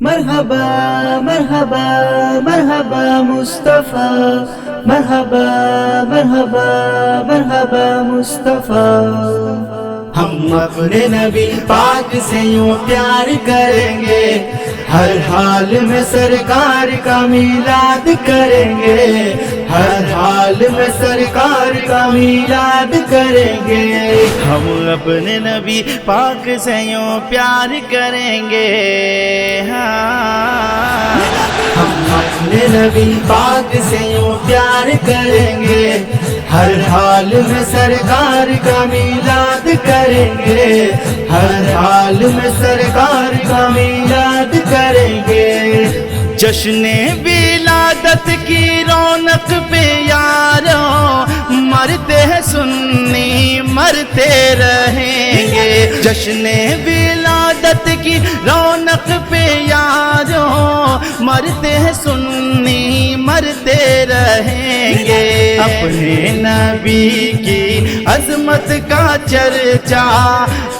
مرحبا مرحبا مرحبا مصطفیٰ، مرحبا مرحبا مرحبا مصطفیٰ۔ ہم اپنے نبی پاک سے یوں پیار کریں گے، ہر حال میں سرکار کا میلاد کریں گے، ہر حال میں سرکار کا میلاد کریں گے۔ ہم اپنے نبی پاک سے یوں پیار کریں گے، ہم اپنے نبی پاک سے یوں پیار کریں گے، ہر حال میں سرکار کا میلاد کریں گے، ہر حال میں سرکار کا میلاد کریں گے۔ جشن ولادت کی رونق پہ یاروں مرتے ہیں سنی مرتے رہیں گے، جشن ولادت کی رونق پہ یاروں مرتے ہیں سنی مرتے رہیں گے۔ اپنے نبی کی عظمت کا چرچا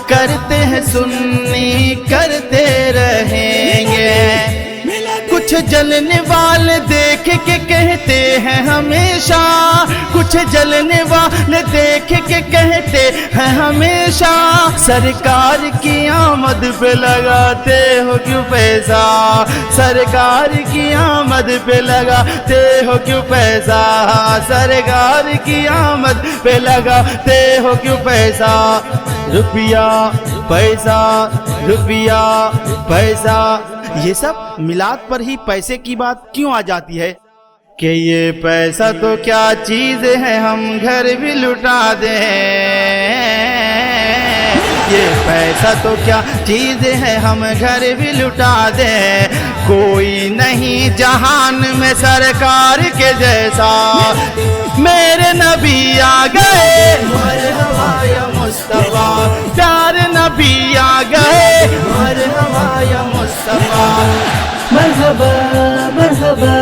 کرتے ہیں سنی کرتے رہیں گے۔ کچھ جلنے والے دیکھ کے کہتے ہیں ہمیشہ، کچھ جلنے والے دیکھ کے کہتے ہیں ہمیشہ، سرکار کی آمد پہ لگاتے ہو کیوں پیسہ، سرکار کی آمد پہ لگاتے ہو کیوں پیسہ، سرکار کی آمد پہ لگاتے ہو کیوں پیسہ۔ روپیہ پیسہ روپیہ پیسہ، یہ سب میلاد پر ہی پیسے کی بات کیوں آ جاتی ہے کہ یہ پیسہ تو کیا چیز ہے ہم گھر بھی لٹا دیں، یہ پیسہ تو کیا چیز ہے ہم گھر بھی لٹا دیں، کوئی نہیں جہان میں سرکار کے جیسا، میرے نبی آ گئے مرحبا یا مصطفیٰ، پیار نبی آ گئے مرحبا یا مصطفیٰ، مرحبا مرحبا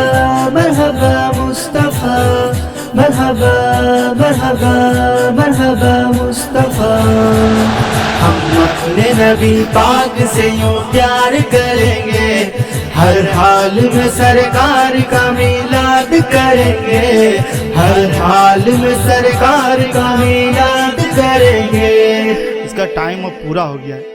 مرحبا مصطفیٰ، مرحبا مرحبا مرحبا مصطفیٰ۔ ہم اپنے نبی پاک سے یوں پیار کریں گے، ہر حال میں سرکار کا میلاد کریں گے، ہر حال میں سرکار کا میلاد کریں گے۔ اس کا ٹائم اب پورا ہو گیا ہے۔